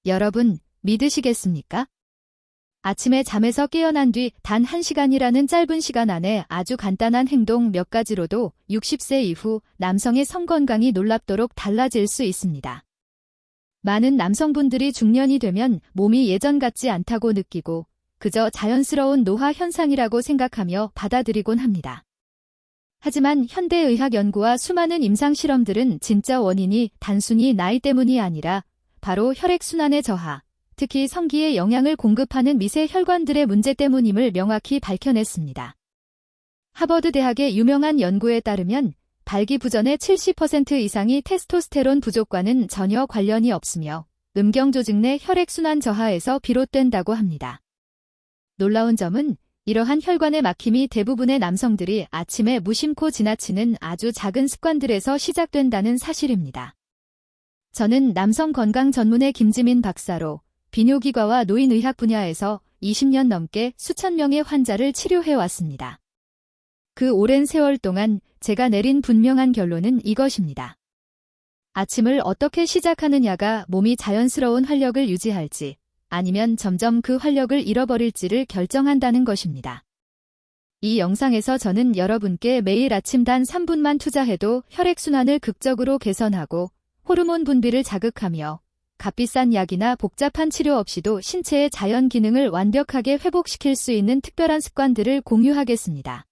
여러분, 믿으시겠습니까? 아침에 잠에서 깨어난 뒤 단 1시간이라는 짧은 시간 안에 아주 간단한 행동 몇 가지로도 60세 이후 남성의 성 건강이 놀랍도록 달라질 수 있습니다. 많은 남성분들이 중년이 되면 몸이 예전 같지 않다고 느끼고 그저 자연스러운 노화 현상이라고 생각하며 받아들이곤 합니다. 하지만 현대의학 연구와 수많은 임상실험들은 진짜 원인이 단순히 나이 때문이 아니라 바로 혈액순환의 저하, 특히 성기에 영양을 공급하는 미세 혈관들의 문제 때문임을 명확히 밝혀냈습니다. 하버드 대학의 유명한 연구에 따르면 발기부전의 70% 이상이 테스토스테론 부족과는 전혀 관련이 없으며 음경조직 내 혈액순환 저하에서 비롯된다고 합니다. 놀라운 점은 이러한 혈관의 막힘이 대부분의 남성들이 아침에 무심코 지나치는 아주 작은 습관들에서 시작된다는 사실입니다. 저는 남성 건강 전문의 김지민 박사로 비뇨기과와 노인의학 분야에서 20년 넘게 수천 명의 환자를 치료해왔습니다. 그 오랜 세월 동안 제가 내린 분명한 결론은 이것입니다. 아침을 어떻게 시작하느냐가 몸이 자연스러운 활력을 유지할지 아니면 점점 그 활력을 잃어버릴지를 결정한다는 것입니다. 이 영상에서 저는 여러분께 매일 아침 단 3분만 투자해도 혈액순환을 극적으로 개선하고 호르몬 분비를 자극하며 값비싼 약이나 복잡한 치료 없이도 신체의 자연 기능을 완벽하게 회복시킬 수 있는 특별한 습관들을 공유하겠습니다.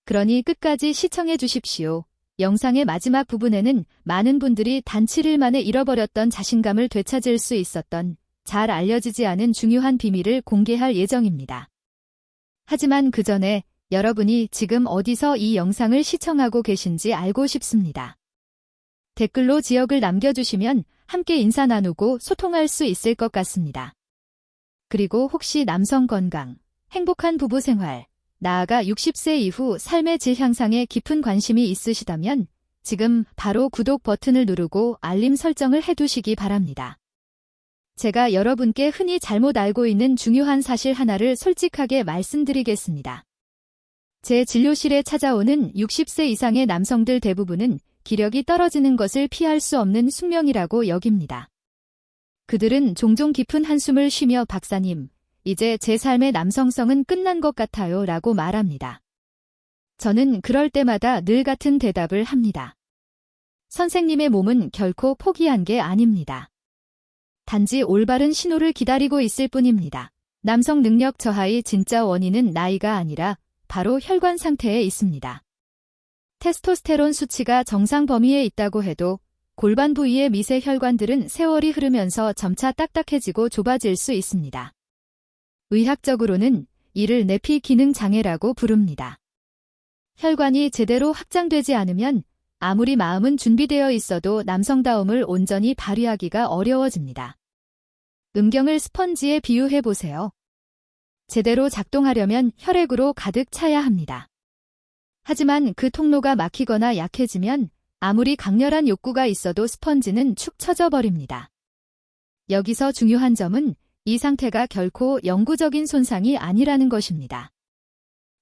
그러니 끝까지 시청해 주십시오. 영상의 마지막 부분에는 많은 분들이 단 7일 만에 잃어버렸던 자신감을 되찾을 수 있었던 잘 알려지지 않은 중요한 비밀을 공개할 예정입니다. 하지만 그 전에 여러분이 지금 어디서 이 영상을 시청하고 계신지 알고 싶습니다. 댓글로 지역을 남겨주시면 함께 인사 나누고 소통할 수 있을 것 같습니다. 그리고 혹시 남성 건강, 행복한 부부 생활, 나아가 60세 이후 삶의 질 향상에 깊은 관심이 있으시다면 지금 바로 구독 버튼을 누르고 알림 설정을 해두시기 바랍니다. 제가 여러분께 흔히 잘못 알고 있는 중요한 사실 하나를 솔직하게 말씀드리겠습니다. 제 진료실에 찾아오는 60세 이상의 남성들 대부분은 기력이 떨어지는 것을 피할 수 없는 숙명이라고 여깁니다. 그들은 종종 깊은 한숨을 쉬며 박사님, 이제 제 삶의 남성성은 끝난 것 같아요 라고 말합니다. 저는 그럴 때마다 늘 같은 대답을 합니다. 선생님의 몸은 결코 포기한 게 아닙니다. 단지 올바른 신호를 기다리고 있을 뿐입니다. 남성 능력 저하의 진짜 원인은 나이가 아니라 바로 혈관 상태에 있습니다. 테스토스테론 수치가 정상 범위에 있다고 해도 골반 부위의 미세 혈관들은 세월이 흐르면서 점차 딱딱해지고 좁아질 수 있습니다. 의학적으로는 이를 내피 기능 장애라고 부릅니다. 혈관이 제대로 확장되지 않으면 아무리 마음은 준비되어 있어도 남성다움을 온전히 발휘하기가 어려워집니다. 음경을 스펀지에 비유해 보세요. 제대로 작동하려면 혈액으로 가득 차야 합니다. 하지만 그 통로가 막히거나 약해지면 아무리 강렬한 욕구가 있어도 스펀지는 축 처져 버립니다. 여기서 중요한 점은 이 상태가 결코 영구적인 손상이 아니라는 것입니다.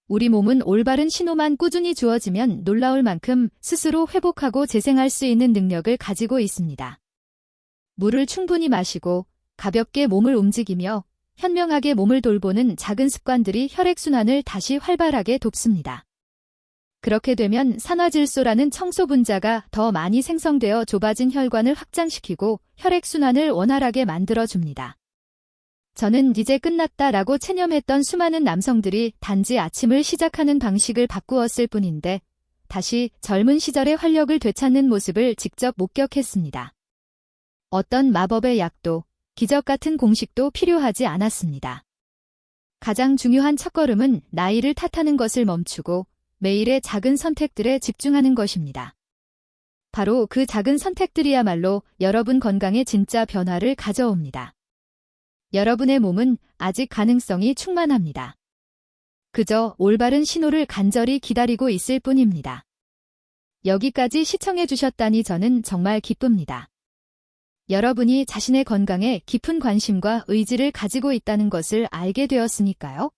우리 몸은 올바른 신호만 꾸준히 주어지면 놀라울 만큼 스스로 회복하고 재생할 수 있는 능력을 가지고 있습니다. 물을 충분히 마시고 가볍게 몸을 움직이며 현명하게 몸을 돌보는 작은 습관들이 혈액순환을 다시 활발하게 돕습니다. 그렇게 되면 산화질소라는 청소 분자가 더 많이 생성되어 좁아진 혈관을 확장시키고 혈액순환을 원활하게 만들어줍니다. 저는 이제 끝났다라고 체념했던 수많은 남성들이 단지 아침을 시작하는 방식을 바꾸었을 뿐인데 다시 젊은 시절의 활력을 되찾는 모습을 직접 목격했습니다. 어떤 마법의 약도 기적 같은 공식도 필요하지 않았습니다. 가장 중요한 첫걸음은 나이를 탓하는 것을 멈추고 매일의 작은 선택들에 집중하는 것입니다. 바로 그 작은 선택들이야말로 여러분 건강에 진짜 변화를 가져옵니다. 여러분의 몸은 아직 가능성이 충만합니다. 그저 올바른 신호를 간절히 기다리고 있을 뿐입니다. 여기까지 시청해 주셨다니 저는 정말 기쁩니다. 여러분이 자신의 건강에 깊은 관심과 의지를 가지고 있다는 것을 알게 되었으니까요.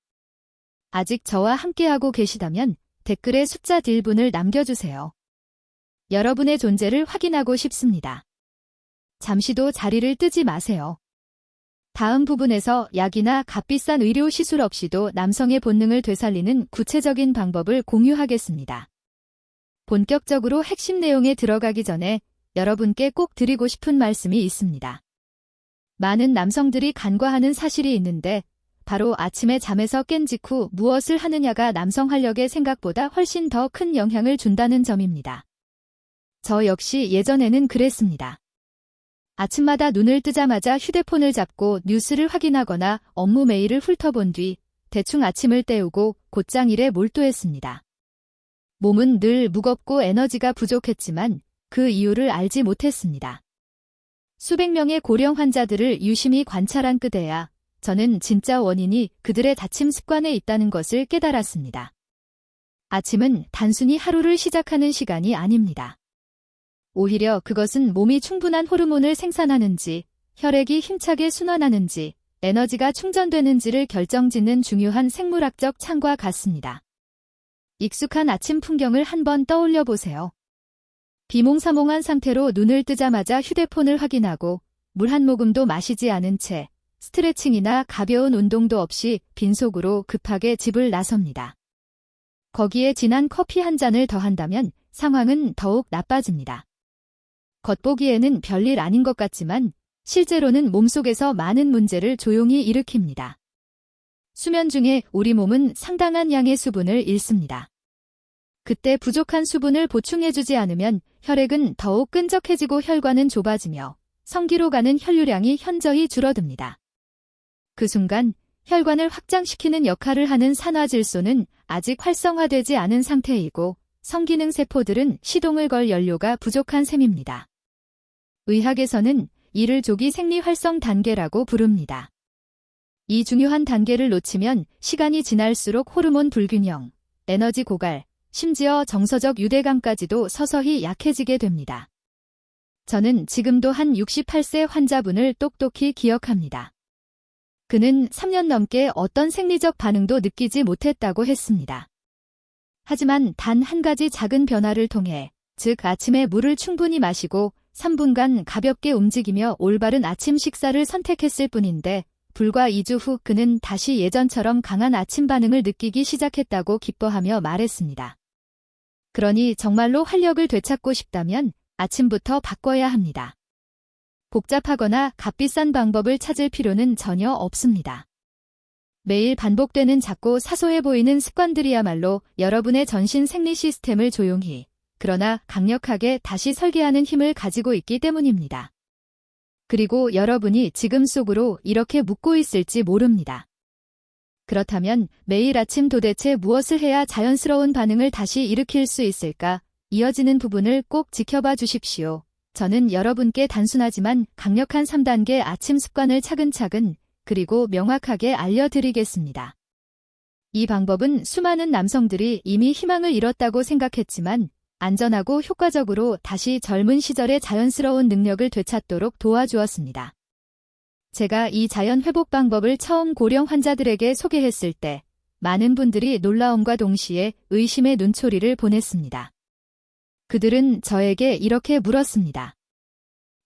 아직 저와 함께하고 계시다면 댓글에 숫자 1분을 남겨주세요. 여러분의 존재를 확인하고 싶습니다. 잠시도 자리를 뜨지 마세요. 다음 부분에서 약이나 값비싼 의료 시술 없이도 남성의 본능을 되살리는 구체적인 방법을 공유하겠습니다. 본격적으로 핵심 내용에 들어가기 전에 여러분께 꼭 드리고 싶은 말씀이 있습니다. 많은 남성들이 간과하는 사실이 있는데 바로 아침에 잠에서 깬 직후 무엇을 하느냐가 남성 활력에 생각보다 훨씬 더 큰 영향을 준다는 점입니다. 저 역시 예전에는 그랬습니다. 아침마다 눈을 뜨자마자 휴대폰을 잡고 뉴스를 확인하거나 업무 메일을 훑어본 뒤 대충 아침을 때우고 곧장 일에 몰두했습니다. 몸은 늘 무겁고 에너지가 부족했지만 그 이유를 알지 못했습니다. 수백 명의 고령 환자들을 유심히 관찰한 끝에야 저는 진짜 원인이 그들의 다침 습관에 있다는 것을 깨달았습니다. 아침은 단순히 하루를 시작하는 시간이 아닙니다. 오히려 그것은 몸이 충분한 호르몬을 생산하는지, 혈액이 힘차게 순환하는지, 에너지가 충전되는지를 결정짓는 중요한 생물학적 창과 같습니다. 익숙한 아침 풍경을 한번 떠올려 보세요. 비몽사몽한 상태로 눈을 뜨자마자 휴대폰을 확인하고 물 한 모금도 마시지 않은 채 스트레칭이나 가벼운 운동도 없이 빈속으로 급하게 집을 나섭니다. 거기에 진한 커피 한 잔을 더한다면 상황은 더욱 나빠집니다. 겉보기에는 별일 아닌 것 같지만 실제로는 몸속에서 많은 문제를 조용히 일으킵니다. 수면 중에 우리 몸은 상당한 양의 수분을 잃습니다. 그때 부족한 수분을 보충해주지 않으면 혈액은 더욱 끈적해지고 혈관은 좁아지며 성기로 가는 혈류량이 현저히 줄어듭니다. 그 순간 혈관을 확장시키는 역할을 하는 산화질소는 아직 활성화되지 않은 상태이고 성기능 세포들은 시동을 걸 연료가 부족한 셈입니다. 의학에서는 이를 조기 생리활성 단계라고 부릅니다. 이 중요한 단계를 놓치면 시간이 지날수록 호르몬 불균형, 에너지 고갈, 심지어 정서적 유대감까지도 서서히 약해지게 됩니다. 저는 지금도 한 68세 환자분을 똑똑히 기억합니다. 그는 3년 넘게 어떤 생리적 반응도 느끼지 못했다고 했습니다. 하지만 단 한 가지 작은 변화를 통해, 즉 아침에 물을 충분히 마시고 3분간 가볍게 움직이며 올바른 아침 식사를 선택했을 뿐인데 불과 2주 후 그는 다시 예전처럼 강한 아침 반응을 느끼기 시작했다고 기뻐하며 말했습니다. 그러니 정말로 활력을 되찾고 싶다면 아침부터 바꿔야 합니다. 복잡하거나 값비싼 방법을 찾을 필요는 전혀 없습니다. 매일 반복되는 작고 사소해 보이는 습관들이야말로 여러분의 전신 생리 시스템을 조용히, 그러나 강력하게 다시 설계하는 힘을 가지고 있기 때문입니다. 그리고 여러분이 지금 속으로 이렇게 묻고 있을지 모릅니다. 그렇다면 매일 아침 도대체 무엇을 해야 자연스러운 반응을 다시 일으킬 수 있을까? 이어지는 부분을 꼭 지켜봐 주십시오. 저는 여러분께 단순하지만 강력한 3단계 아침 습관을 차근차근 그리고 명확하게 알려드리겠습니다. 이 방법은 수많은 남성들이 이미 희망을 잃었다고 생각했지만 안전하고 효과적으로 다시 젊은 시절의 자연스러운 능력을 되찾도록 도와주었습니다. 제가 이 자연 회복 방법을 처음 고령 환자들에게 소개했을 때 많은 분들이 놀라움과 동시에 의심의 눈초리를 보냈습니다. 그들은 저에게 이렇게 물었습니다.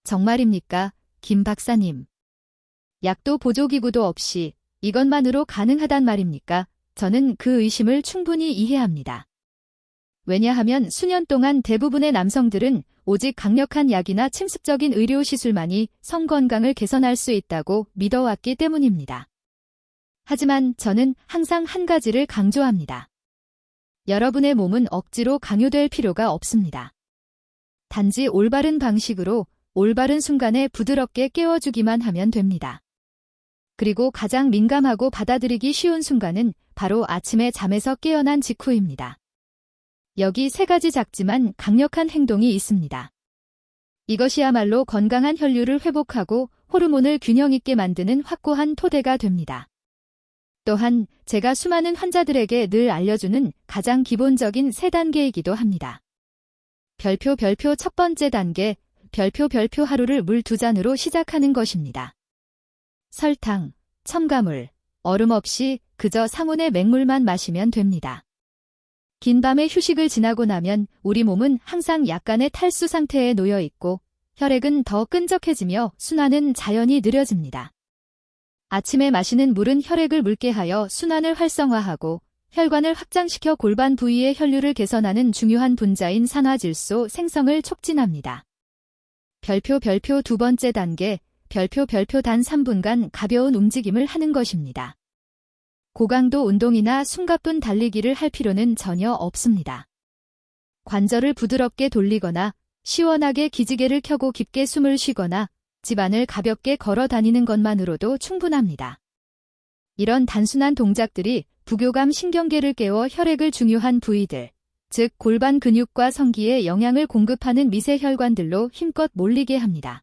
정말입니까, 김 박사님? 약도 보조기구도 없이 이것만으로 가능하단 말입니까? 저는 그 의심을 충분히 이해합니다. 왜냐하면 수년 동안 대부분의 남성들은 오직 강력한 약이나 침습적인 의료시술만이 성 건강을 개선할 수 있다고 믿어왔기 때문입니다. 하지만 저는 항상 한 가지를 강조합니다. 여러분의 몸은 억지로 강요될 필요가 없습니다. 단지 올바른 방식으로 올바른 순간에 부드럽게 깨워주기만 하면 됩니다. 그리고 가장 민감하고 받아들이기 쉬운 순간은 바로 아침에 잠에서 깨어난 직후입니다. 여기 3가지 작지만 강력한 행동이 있습니다. 이것이야말로 건강한 혈류를 회복하고 호르몬을 균형 있게 만드는 확고한 토대가 됩니다. 또한 제가 수많은 환자들에게 늘 알려주는 가장 기본적인 3단계이기도 합니다. 별표 첫 번째 단계, 별표 하루를 물 2잔으로 시작하는 것입니다. 설탕, 첨가물, 얼음 없이 그저 상온의 맹물만 마시면 됩니다. 긴 밤의 휴식을 지나고 나면 우리 몸은 항상 약간의 탈수 상태에 놓여 있고 혈액은 더 끈적해지며 순환은 자연히 느려집니다. 아침에 마시는 물은 혈액을 묽게 하여 순환을 활성화하고 혈관을 확장시켜 골반 부위의 혈류를 개선하는 중요한 분자인 산화질소 생성을 촉진합니다. 별표 두 번째 단계, 별표 단 3분간 가벼운 움직임을 하는 것입니다. 고강도 운동이나 숨가쁜 달리기를 할 필요는 전혀 없습니다. 관절을 부드럽게 돌리거나 시원하게 기지개를 켜고 깊게 숨을 쉬거나 집안을 가볍게 걸어 다니는 것만으로도 충분합니다. 이런 단순한 동작들이 부교감 신경계를 깨워 혈액을 중요한 부위들, 즉 골반 근육과 성기에 영양을 공급하는 미세혈관들로 힘껏 몰리게 합니다.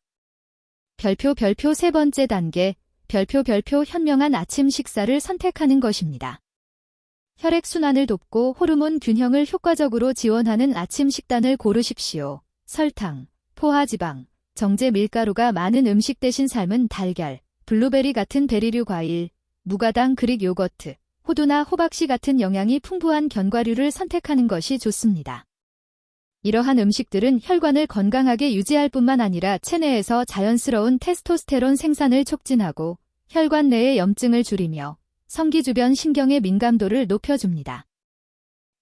별표 세 번째 단계, 별표 현명한 아침 식사를 선택하는 것입니다. 혈액순환을 돕고 호르몬 균형을 효과적으로 지원하는 아침 식단을 고르십시오. 설탕, 포화지방, 정제 밀가루가 많은 음식 대신 삶은 달걀, 블루베리 같은 베리류 과일, 무가당 그릭 요거트, 호두나 호박씨 같은 영양이 풍부한 견과류를 선택하는 것이 좋습니다. 이러한 음식들은 혈관을 건강하게 유지할 뿐만 아니라 체내에서 자연스러운 테스토스테론 생산을 촉진하고 혈관 내의 염증을 줄이며 성기 주변 신경의 민감도를 높여줍니다.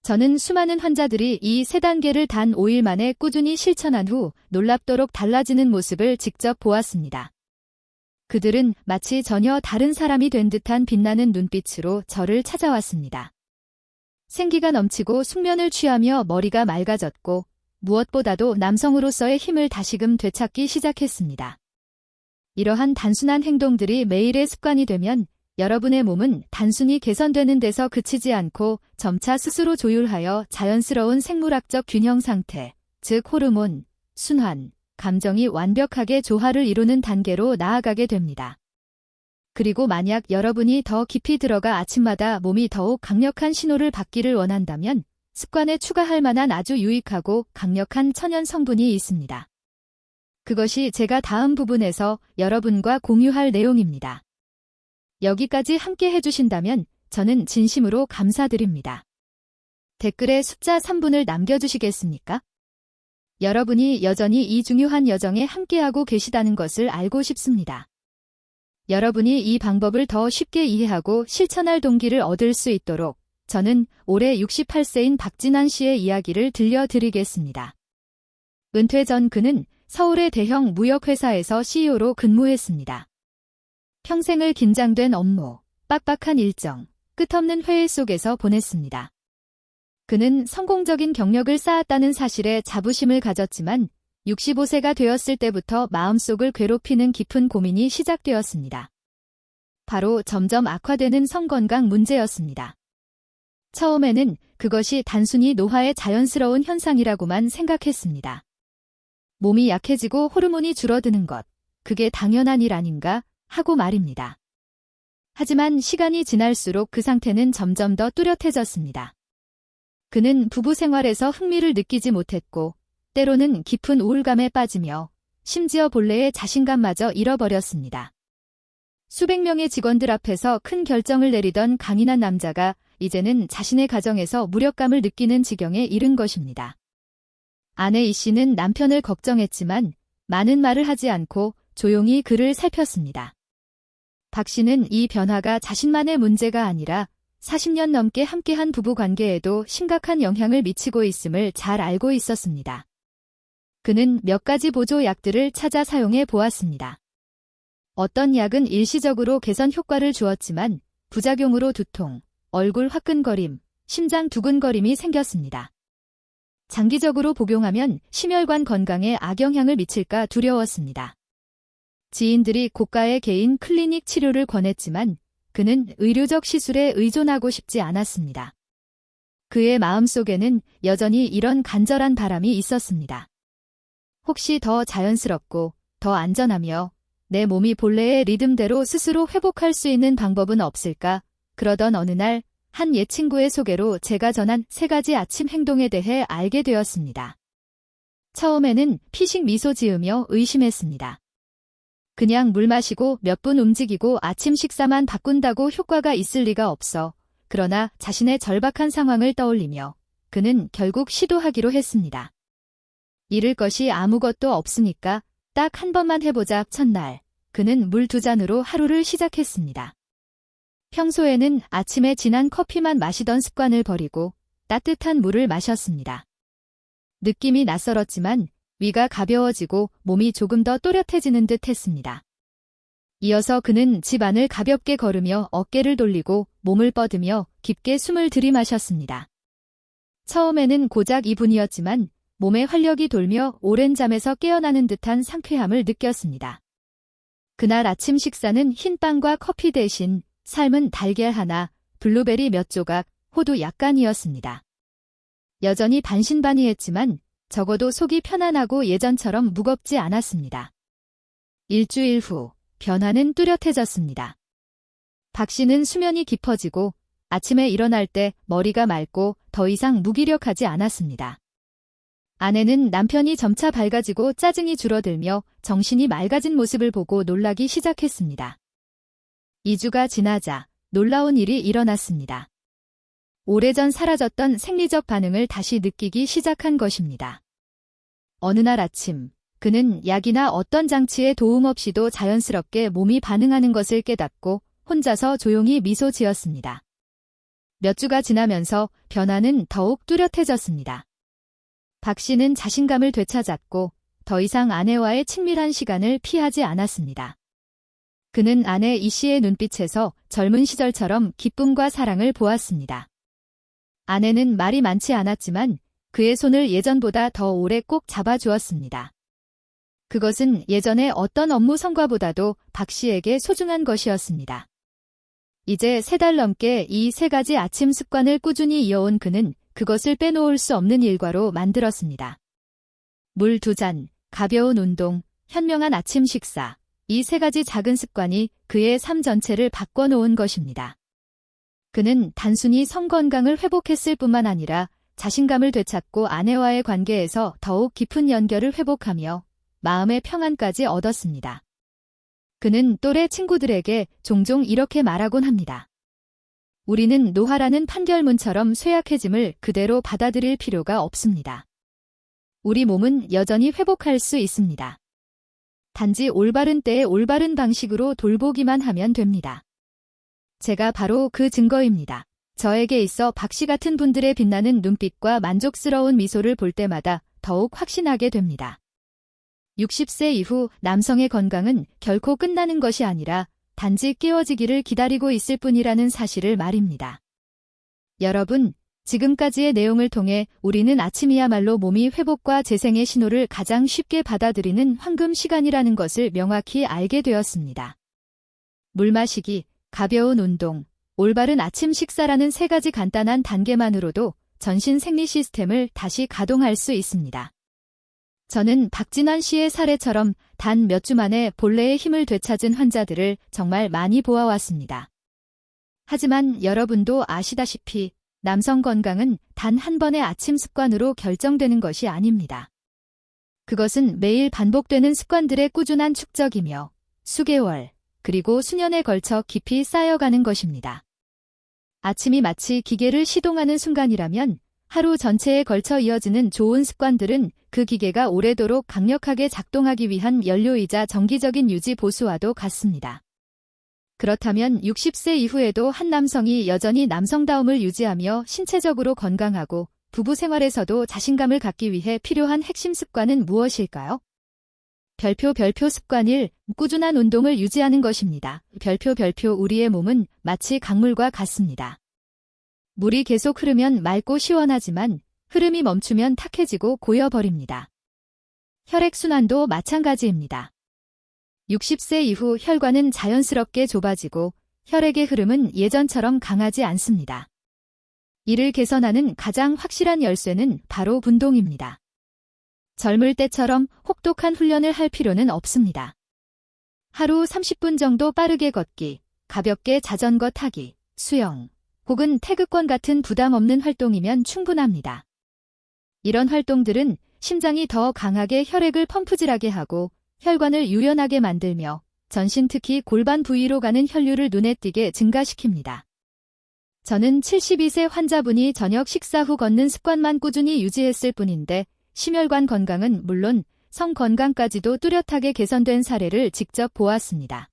저는 수많은 환자들이 이 세 단계를 단 5일 만에 꾸준히 실천한 후 놀랍도록 달라지는 모습을 직접 보았습니다. 그들은 마치 전혀 다른 사람이 된 듯한 빛나는 눈빛으로 저를 찾아왔습니다. 생기가 넘치고 숙면을 취하며 머리가 맑아졌고 무엇보다도 남성으로서의 힘을 다시금 되찾기 시작했습니다. 이러한 단순한 행동들이 매일의 습관이 되면 여러분의 몸은 단순히 개선되는 데서 그치지 않고 점차 스스로 조율하여 자연스러운 생물학적 균형 상태, 즉 호르몬, 순환, 감정이 완벽하게 조화를 이루는 단계로 나아가게 됩니다. 그리고 만약 여러분이 더 깊이 들어가 아침마다 몸이 더욱 강력한 신호를 받기를 원한다면 습관에 추가할 만한 아주 유익하고 강력한 천연 성분이 있습니다. 그것이 제가 다음 부분에서 여러분과 공유할 내용입니다. 여기까지 함께 해주신다면 저는 진심으로 감사드립니다. 댓글에 숫자 3분을 남겨주시겠습니까? 여러분이 여전히 이 중요한 여정에 함께하고 계시다는 것을 알고 싶습니다. 여러분이 이 방법을 더 쉽게 이해하고 실천할 동기를 얻을 수 있도록 저는 올해 68세인 박진환 씨의 이야기를 들려드리겠습니다. 은퇴 전 그는 서울의 대형 무역회사에서 CEO로 근무했습니다. 평생을 긴장된 업무, 빡빡한 일정, 끝없는 회의 속에서 보냈습니다. 그는 성공적인 경력을 쌓았다는 사실에 자부심을 가졌지만 65세가 되었을 때부터 마음속을 괴롭히는 깊은 고민이 시작되었습니다. 바로 점점 악화되는 성건강 문제였습니다. 처음에는 그것이 단순히 노화의 자연스러운 현상이라고만 생각했습니다. 몸이 약해지고 호르몬이 줄어드는 것, 그게 당연한 일 아닌가 하고 말입니다. 하지만 시간이 지날수록 그 상태는 점점 더 뚜렷해졌습니다. 그는 부부 생활에서 흥미를 느끼지 못했고 때로는 깊은 우울감에 빠지며 심지어 본래의 자신감마저 잃어버렸습니다. 수백 명의 직원들 앞에서 큰 결정을 내리던 강인한 남자가 이제는 자신의 가정에서 무력감을 느끼는 지경에 이른 것입니다. 아내 이 씨는 남편을 걱정했지만 많은 말을 하지 않고 조용히 그를 살폈습니다. 박 씨는 이 변화가 자신만의 문제가 아니라 40년 넘게 함께한 부부 관계에도 심각한 영향을 미치고 있음을 잘 알고 있었습니다. 그는 몇 가지 보조 약들을 찾아 사용해 보았습니다. 어떤 약은 일시적으로 개선 효과를 주었지만 부작용으로 두통, 얼굴 화끈거림, 심장 두근거림이 생겼습니다. 장기적으로 복용하면 심혈관 건강에 악영향을 미칠까 두려웠습니다. 지인들이 고가의 개인 클리닉 치료를 권했지만 그는 의료적 시술에 의존하고 싶지 않았습니다. 그의 마음속에는 여전히 이런 간절한 바람이 있었습니다. 혹시 더 자연스럽고 더 안전하며 내 몸이 본래의 리듬대로 스스로 회복할 수 있는 방법은 없을까? 그러던 어느 날 한 옛 친구의 소개로 제가 전한 3가지 아침 행동에 대해 알게 되었습니다. 처음에는 피식 미소 지으며 의심했습니다. 그냥 물 마시고 몇 분 움직이고 아침 식사만 바꾼다고 효과가 있을 리가 없어. 그러나 자신의 절박한 상황을 떠올리며 그는 결국 시도하기로 했습니다. 잃을 것이 아무것도 없으니까 딱 한 번만 해보자. 첫날 그는 물 2잔으로 하루를 시작했습니다. 평소에는 아침에 진한 커피만 마시던 습관을 버리고 따뜻한 물을 마셨습니다. 느낌이 낯설었지만 위가 가벼워지고 몸이 조금 더 또렷해지는 듯 했습니다. 이어서 그는 집 안을 가볍게 걸으며 어깨를 돌리고 몸을 뻗으며 깊게 숨을 들이마셨습니다. 처음에는 고작 2분이었지만 몸에 활력이 돌며 오랜 잠에서 깨어나는 듯한 상쾌함을 느꼈습니다. 그날 아침 식사는 흰 빵과 커피 대신 삶은 달걀 하나, 블루베리 몇 조각, 호두 약간이었습니다. 여전히 반신반의했지만 적어도 속이 편안하고 예전처럼 무겁지 않았습니다. 일주일 후 변화는 뚜렷해졌습니다. 박 씨는 수면이 깊어지고 아침에 일어날 때 머리가 맑고 더 이상 무기력하지 않았습니다. 아내는 남편이 점차 밝아지고 짜증이 줄어들며 정신이 맑아진 모습을 보고 놀라기 시작했습니다. 2주가 지나자 놀라운 일이 일어났습니다. 오래전 사라졌던 생리적 반응을 다시 느끼기 시작한 것입니다. 어느 날 아침, 그는 약이나 어떤 장치의 도움 없이도 자연스럽게 몸이 반응하는 것을 깨닫고 혼자서 조용히 미소 지었습니다. 몇 주가 지나면서 변화는 더욱 뚜렷해졌습니다. 박 씨는 자신감을 되찾았고 더 이상 아내와의 친밀한 시간을 피하지 않았습니다. 그는 아내 이 씨의 눈빛에서 젊은 시절처럼 기쁨과 사랑을 보았습니다. 아내는 말이 많지 않았지만 그의 손을 예전보다 더 오래 꼭 잡아주었습니다. 그것은 예전의 어떤 업무 성과보다도 박 씨에게 소중한 것이었습니다. 이제 3달 넘게 이 3가지 아침 습관을 꾸준히 이어온 그는 그것을 빼놓을 수 없는 일과로 만들었습니다. 물 2잔, 가벼운 운동, 현명한 아침 식사, 이 3가지 작은 습관이 그의 삶 전체를 바꿔놓은 것입니다. 그는 단순히 성 건강을 회복했을 뿐만 아니라 자신감을 되찾고 아내와의 관계에서 더욱 깊은 연결을 회복하며 마음의 평안까지 얻었습니다. 그는 또래 친구들에게 종종 이렇게 말하곤 합니다. 우리는 노화라는 판결문처럼 쇠약해짐을 그대로 받아들일 필요가 없습니다. 우리 몸은 여전히 회복할 수 있습니다. 단지 올바른 때에 올바른 방식으로 돌보기만 하면 됩니다. 제가 바로 그 증거입니다. 저에게 있어 박 씨 같은 분들의 빛나는 눈빛과 만족스러운 미소를 볼 때마다 더욱 확신하게 됩니다. 60세 이후 남성의 건강은 결코 끝나는 것이 아니라 단지 깨워지기를 기다리고 있을 뿐이라는 사실을 말입니다. 여러분, 지금까지의 내용을 통해 우리는 아침이야말로 몸이 회복과 재생의 신호를 가장 쉽게 받아들이는 황금 시간이라는 것을 명확히 알게 되었습니다. 물 마시기, 가벼운 운동, 올바른 아침 식사라는 3가지 간단한 단계만으로도 전신 생리 시스템을 다시 가동할 수 있습니다. 저는 박진환 씨의 사례처럼 단 몇 주 만에 본래의 힘을 되찾은 환자들을 정말 많이 보아왔습니다. 하지만 여러분도 아시다시피 남성 건강은 단 한 번의 아침 습관으로 결정되는 것이 아닙니다. 그것은 매일 반복되는 습관들의 꾸준한 축적이며 수개월, 그리고 수년에 걸쳐 깊이 쌓여가는 것입니다. 아침이 마치 기계를 시동하는 순간이라면 하루 전체에 걸쳐 이어지는 좋은 습관들은 그 기계가 오래도록 강력하게 작동하기 위한 연료이자 정기적인 유지 보수와도 같습니다. 그렇다면 60세 이후에도 한 남성이 여전히 남성다움을 유지하며 신체적으로 건강하고 부부 생활에서도 자신감을 갖기 위해 필요한 핵심 습관은 무엇일까요? 별표 습관 1. 꾸준한 운동을 유지하는 것입니다. 별표 우리의 몸은 마치 강물과 같습니다. 물이 계속 흐르면 맑고 시원하지만 흐름이 멈추면 탁해지고 고여버립니다. 혈액순환도 마찬가지입니다. 60세 이후 혈관은 자연스럽게 좁아지고 혈액의 흐름은 예전처럼 강하지 않습니다. 이를 개선하는 가장 확실한 열쇠는 바로 운동입니다. 젊을 때처럼 혹독한 훈련을 할 필요는 없습니다. 하루 30분 정도 빠르게 걷기, 가볍게 자전거 타기, 수영, 혹은 태극권 같은 부담 없는 활동이면 충분합니다. 이런 활동들은 심장이 더 강하게 혈액을 펌프질하게 하고 혈관을 유연하게 만들며 전신 특히 골반 부위로 가는 혈류를 눈에 띄게 증가시킵니다. 저는 72세 환자분이 저녁 식사 후 걷는 습관만 꾸준히 유지했을 뿐인데 심혈관 건강은 물론 성 건강까지도 뚜렷하게 개선된 사례를 직접 보았습니다.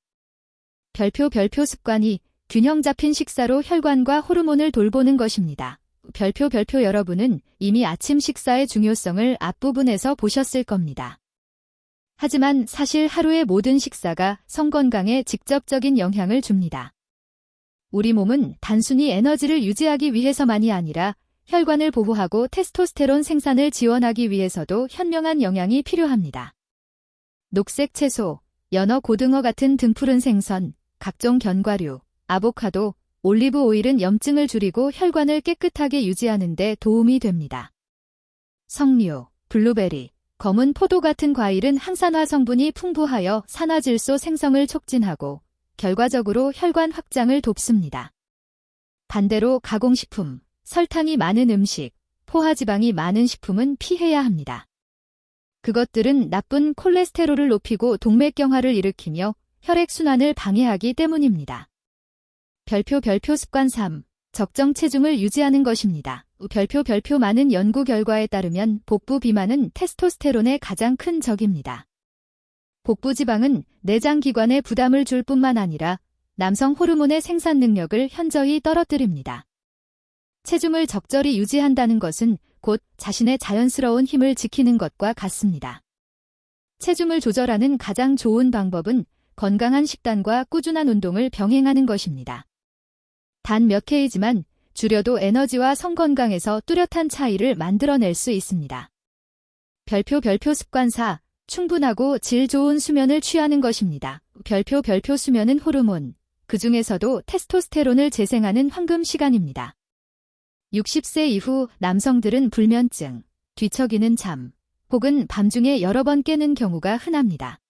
별표 습관이 균형 잡힌 식사로 혈관과 호르몬을 돌보는 것입니다. 별표 여러분은 이미 아침 식사의 중요성을 앞부분에서 보셨을 겁니다. 하지만 사실 하루의 모든 식사가 성 건강에 직접적인 영향을 줍니다. 우리 몸은 단순히 에너지를 유지하기 위해서만이 아니라 혈관을 보호하고 테스토스테론 생산을 지원하기 위해서도 현명한 영양이 필요합니다. 녹색 채소, 연어, 고등어 같은 등푸른 생선, 각종 견과류, 아보카도, 올리브 오일은 염증을 줄이고 혈관을 깨끗하게 유지하는 데 도움이 됩니다. 석류, 블루베리, 검은 포도 같은 과일은 항산화 성분이 풍부하여 산화질소 생성을 촉진하고 결과적으로 혈관 확장을 돕습니다. 반대로 가공식품, 설탕이 많은 음식, 포화지방이 많은 식품은 피해야 합니다. 그것들은 나쁜 콜레스테롤을 높이고 동맥경화를 일으키며 혈액순환을 방해하기 때문입니다. 별표 습관 3. 적정 체중을 유지하는 것입니다. 별표 많은 연구 결과에 따르면 복부 비만은 테스토스테론의 가장 큰 적입니다. 복부 지방은 내장 기관에 부담을 줄 뿐만 아니라 남성 호르몬의 생산 능력을 현저히 떨어뜨립니다. 체중을 적절히 유지한다는 것은 곧 자신의 자연스러운 힘을 지키는 것과 같습니다. 체중을 조절하는 가장 좋은 방법은 건강한 식단과 꾸준한 운동을 병행하는 것입니다. 단 몇 K지만 줄여도 에너지와 성 건강에서 뚜렷한 차이를 만들어낼 수 있습니다. 별표 습관 4. 충분하고 질 좋은 수면을 취하는 것입니다. 별표 수면은 호르몬, 그 중에서도 테스토스테론을 재생하는 황금 시간입니다. 60세 이후 남성들은 불면증, 뒤척이는 잠, 혹은 밤중에 여러 번 깨는 경우가 흔합니다.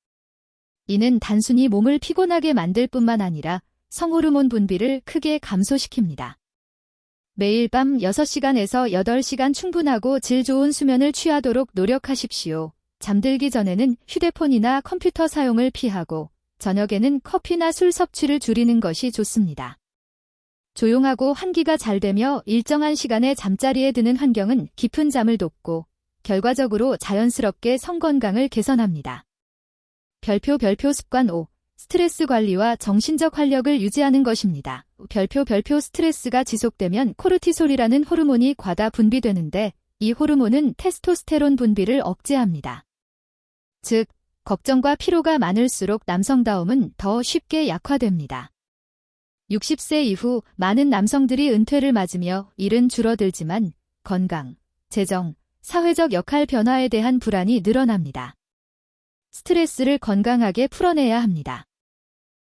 이는 단순히 몸을 피곤하게 만들 뿐만 아니라 성호르몬 분비를 크게 감소시킵니다. 매일 밤 6시간에서 8시간 충분하고 질 좋은 수면을 취하도록 노력하십시오. 잠들기 전에는 휴대폰이나 컴퓨터 사용을 피하고 저녁에는 커피나 술 섭취를 줄이는 것이 좋습니다. 조용하고 환기가 잘 되며 일정한 시간에 잠자리에 드는 환경은 깊은 잠을 돕고 결과적으로 자연스럽게 성 건강을 개선합니다. 별표 습관 5. 스트레스 관리와 정신적 활력을 유지하는 것입니다. 별표 스트레스가 지속되면 코르티솔이라는 호르몬이 과다 분비되는데 이 호르몬은 테스토스테론 분비를 억제합니다. 즉, 걱정과 피로가 많을수록 남성다움은 더 쉽게 약화됩니다. 60세 이후 많은 남성들이 은퇴를 맞으며 일은 줄어들지만 건강, 재정, 사회적 역할 변화에 대한 불안이 늘어납니다. 스트레스를 건강하게 풀어내야 합니다.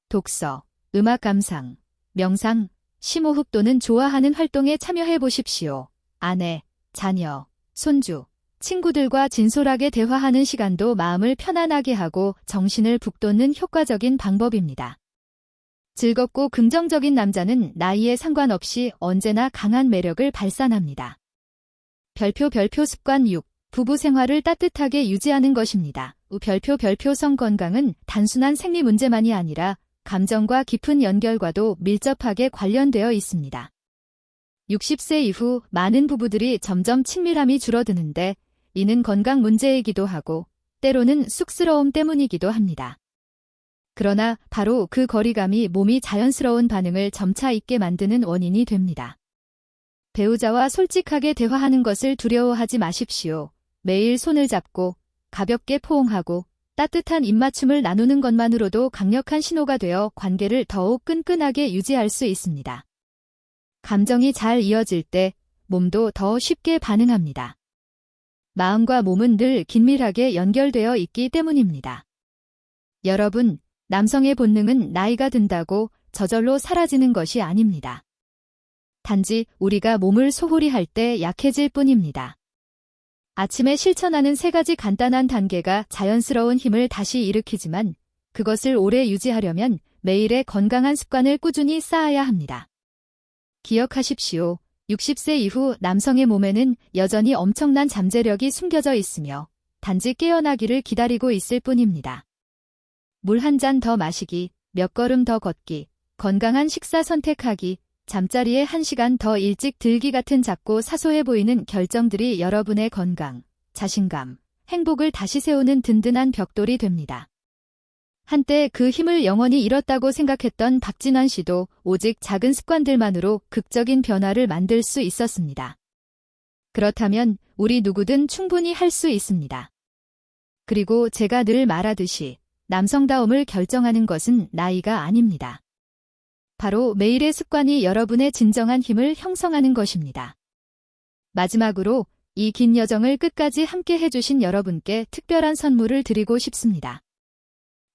독서, 음악 감상, 명상, 심호흡 또는 좋아하는 활동에 참여해 보십시오. 아내, 자녀, 손주, 친구들과 진솔하게 대화하는 시간도 마음을 편안하게 하고 정신을 북돋는 효과적인 방법입니다. 즐겁고 긍정적인 남자는 나이에 상관없이 언제나 강한 매력을 발산합니다. 별표 습관 6. 부부 생활을 따뜻하게 유지하는 것입니다. 별표 성 건강은 단순한 생리 문제만이 아니라 감정과 깊은 연결과도 밀접하게 관련되어 있습니다. 60세 이후 많은 부부들이 점점 친밀함이 줄어드는데 이는 건강 문제이기도 하고 때로는 쑥스러움 때문이기도 합니다. 그러나 바로 그 거리감이 몸이 자연스러운 반응을 점차 있게 만드는 원인이 됩니다. 배우자와 솔직하게 대화하는 것을 두려워하지 마십시오. 매일 손을 잡고 가볍게 포옹하고 따뜻한 입맞춤을 나누는 것만으로도 강력한 신호가 되어 관계를 더욱 끈끈하게 유지할 수 있습니다. 감정이 잘 이어질 때 몸도 더 쉽게 반응합니다. 마음과 몸은 늘 긴밀하게 연결되어 있기 때문입니다. 여러분, 남성의 본능은 나이가 든다고 저절로 사라지는 것이 아닙니다. 단지 우리가 몸을 소홀히 할 때 약해질 뿐입니다. 아침에 실천하는 3가지 간단한 단계가 자연스러운 힘을 다시 일으키지만 그것을 오래 유지하려면 매일의 건강한 습관을 꾸준히 쌓아야 합니다. 기억하십시오. 60세 이후 남성의 몸에는 여전히 엄청난 잠재력이 숨겨져 있으며 단지 깨어나기를 기다리고 있을 뿐입니다. 물 한 잔 더 마시기, 몇 걸음 더 걷기, 건강한 식사 선택하기, 잠자리에 1시간 더 일찍 들기 같은 작고 사소해 보이는 결정들이 여러분의 건강, 자신감, 행복을 다시 세우는 든든한 벽돌이 됩니다. 한때 그 힘을 영원히 잃었다고 생각했던 박진환 씨도 오직 작은 습관들만으로 극적인 변화를 만들 수 있었습니다. 그렇다면 우리 누구든 충분히 할 수 있습니다. 그리고 제가 늘 말하듯이 남성다움을 결정하는 것은 나이가 아닙니다. 바로 매일의 습관이 여러분의 진정한 힘을 형성하는 것입니다. 마지막으로 이 긴 여정을 끝까지 함께 해주신 여러분께 특별한 선물을 드리고 싶습니다.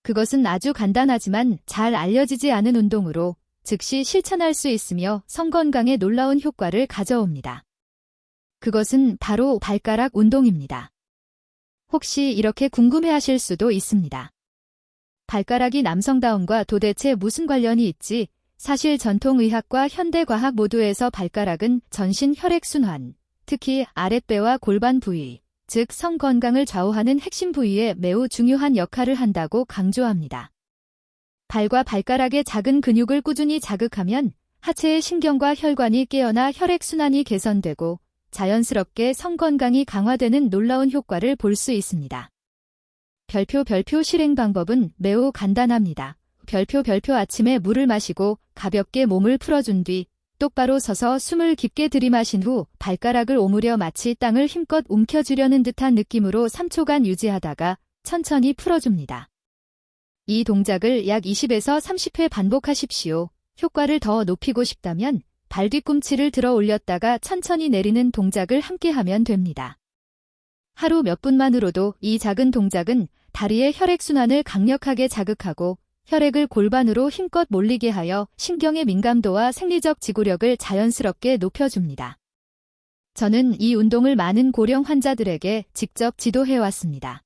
그것은 아주 간단하지만 잘 알려지지 않은 운동으로 즉시 실천할 수 있으며 성건강에 놀라운 효과를 가져옵니다. 그것은 바로 발가락 운동입니다. 혹시 이렇게 궁금해하실 수도 있습니다. 발가락이 남성다움과 도대체 무슨 관련이 있지? 사실 전통의학과 현대과학 모두에서 발가락은 전신 혈액순환, 특히 아랫배와 골반 부위, 즉 성건강을 좌우하는 핵심 부위에 매우 중요한 역할을 한다고 강조합니다. 발과 발가락의 작은 근육을 꾸준히 자극하면 하체의 신경과 혈관이 깨어나 혈액순환이 개선되고 자연스럽게 성건강이 강화되는 놀라운 효과를 볼 수 있습니다. 별표 실행 방법은 매우 간단합니다. 별표 아침에 물을 마시고 가볍게 몸을 풀어준 뒤 똑바로 서서 숨을 깊게 들이마신 후 발가락을 오므려 마치 땅을 힘껏 움켜쥐려는 듯한 느낌으로 3초간 유지하다가 천천히 풀어줍니다. 이 동작을 약 20에서 30회 반복하십시오. 효과를 더 높이고 싶다면 발 뒤꿈치를 들어 올렸다가 천천히 내리는 동작을 함께하면 됩니다. 하루 몇 분만으로도 이 작은 동작은 다리의 혈액순환을 강력하게 자극하고 혈액을 골반으로 힘껏 몰리게 하여 신경의 민감도와 생리적 지구력을 자연스럽게 높여줍니다. 저는 이 운동을 많은 고령 환자들에게 직접 지도해왔습니다.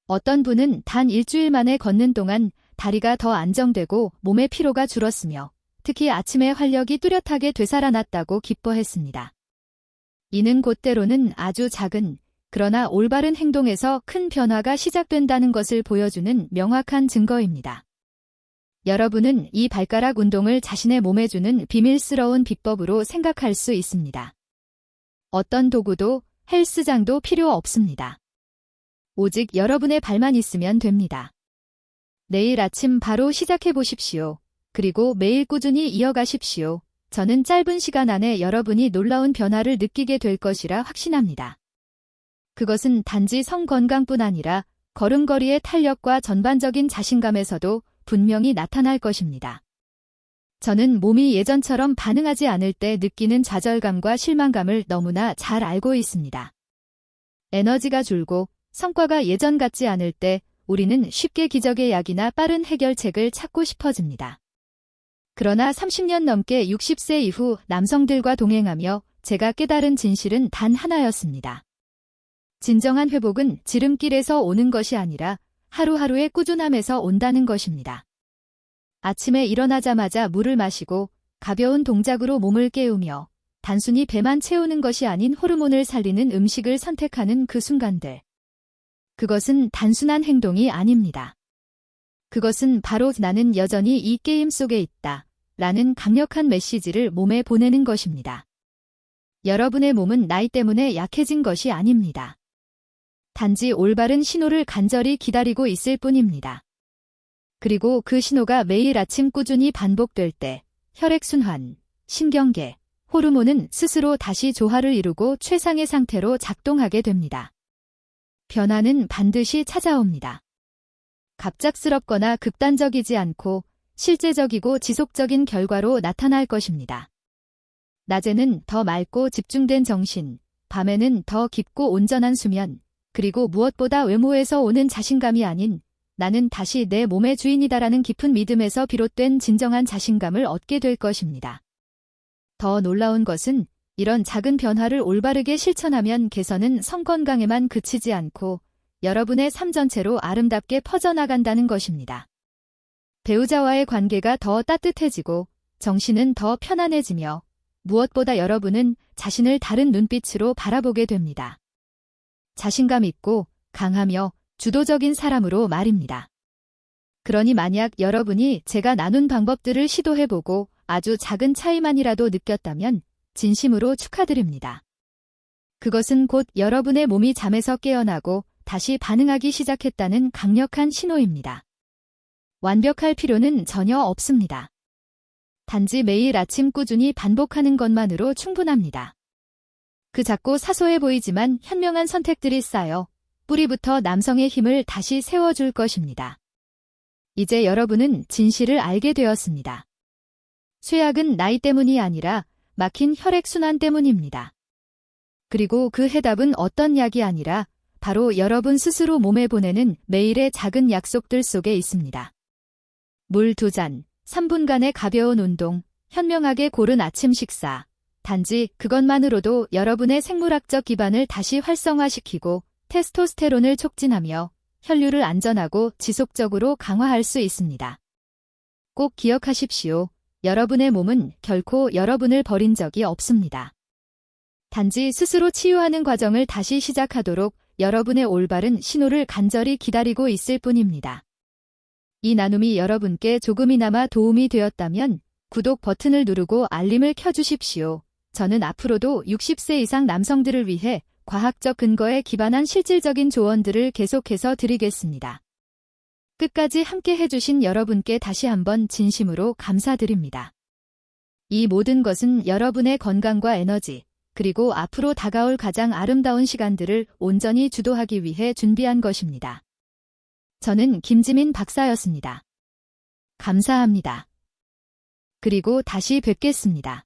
어떤 분은 단 일주일 만에 걷는 동안 다리가 더 안정되고 몸의 피로가 줄었으며 특히 아침에 활력이 뚜렷하게 되살아났다고 기뻐했습니다. 이는 곧때로는 아주 작은 그러나 올바른 행동에서 큰 변화가 시작된다는 것을 보여주는 명확한 증거입니다. 여러분은 이 발가락 운동을 자신의 몸에 주는 비밀스러운 비법으로 생각할 수 있습니다. 어떤 도구도 헬스장도 필요 없습니다. 오직 여러분의 발만 있으면 됩니다. 내일 아침 바로 시작해 보십시오. 그리고 매일 꾸준히 이어가십시오. 저는 짧은 시간 안에 여러분이 놀라운 변화를 느끼게 될 것이라 확신합니다. 그것은 단지 성건강뿐 아니라 걸음걸이의 탄력과 전반적인 자신감에서도 분명히 나타날 것입니다. 저는 몸이 예전처럼 반응하지 않을 때 느끼는 좌절감과 실망감을 너무나 잘 알고 있습니다. 에너지가 줄고 성과가 예전 같지 않을 때 우리는 쉽게 기적의 약이나 빠른 해결책을 찾고 싶어집니다. 그러나 30년 넘게 60세 이후 남성들과 동행하며 제가 깨달은 진실은 단 하나였습니다. 진정한 회복은 지름길에서 오는 것이 아니라 하루하루의 꾸준함에서 온다는 것입니다. 아침에 일어나자마자 물을 마시고 가벼운 동작으로 몸을 깨우며 단순히 배만 채우는 것이 아닌 호르몬을 살리는 음식을 선택하는 그 순간들. 그것은 단순한 행동이 아닙니다. 그것은 바로 나는 여전히 이 게임 속에 있다 라는 강력한 메시지를 몸에 보내는 것입니다. 여러분의 몸은 나이 때문에 약해진 것이 아닙니다. 단지 올바른 신호를 간절히 기다리고 있을 뿐입니다. 그리고 그 신호가 매일 아침 꾸준히 반복될 때 혈액순환, 신경계, 호르몬은 스스로 다시 조화를 이루고 최상의 상태로 작동하게 됩니다. 변화는 반드시 찾아옵니다. 갑작스럽거나 극단적이지 않고 실제적이고 지속적인 결과로 나타날 것입니다. 낮에는 더 맑고 집중된 정신, 밤에는 더 깊고 온전한 수면, 그리고 무엇보다 외모에서 오는 자신감이 아닌 나는 다시 내 몸의 주인이다라는 깊은 믿음에서 비롯된 진정한 자신감을 얻게 될 것입니다. 더 놀라운 것은 이런 작은 변화를 올바르게 실천하면 개선은 성건강에만 그치지 않고 여러분의 삶 전체로 아름답게 퍼져나간다는 것입니다. 배우자와의 관계가 더 따뜻해지고 정신은 더 편안해지며 무엇보다 여러분은 자신을 다른 눈빛으로 바라보게 됩니다. 자신감 있고 강하며 주도적인 사람으로 말입니다. 그러니 만약 여러분이 제가 나눈 방법들을 시도해보고 아주 작은 차이만이라도 느꼈다면 진심으로 축하드립니다. 그것은 곧 여러분의 몸이 잠에서 깨어나고 다시 반응하기 시작했다는 강력한 신호입니다. 완벽할 필요는 전혀 없습니다. 단지 매일 아침 꾸준히 반복하는 것만으로 충분합니다. 그 작고 사소해 보이지만 현명한 선택들이 쌓여 뿌리부터 남성의 힘을 다시 세워줄 것입니다. 이제 여러분은 진실을 알게 되었습니다. 쇠약은 나이 때문이 아니라 막힌 혈액순환 때문입니다. 그리고 그 해답은 어떤 약이 아니라 바로 여러분 스스로 몸에 보내는 매일의 작은 약속들 속에 있습니다. 물 2잔, 3분간의 가벼운 운동, 현명하게 고른 아침 식사. 단지 그것만으로도 여러분의 생물학적 기반을 다시 활성화시키고 테스토스테론을 촉진하며 혈류를 안전하고 지속적으로 강화할 수 있습니다. 꼭 기억하십시오. 여러분의 몸은 결코 여러분을 버린 적이 없습니다. 단지 스스로 치유하는 과정을 다시 시작하도록 여러분의 올바른 신호를 간절히 기다리고 있을 뿐입니다. 이 나눔이 여러분께 조금이나마 도움이 되었다면 구독 버튼을 누르고 알림을 켜주십시오. 저는 앞으로도 60세 이상 남성들을 위해 과학적 근거에 기반한 실질적인 조언들을 계속해서 드리겠습니다. 끝까지 함께 해주신 여러분께 다시 한번 진심으로 감사드립니다. 이 모든 것은 여러분의 건강과 에너지, 그리고 앞으로 다가올 가장 아름다운 시간들을 온전히 주도하기 위해 준비한 것입니다. 저는 김지민 박사였습니다. 감사합니다. 그리고 다시 뵙겠습니다.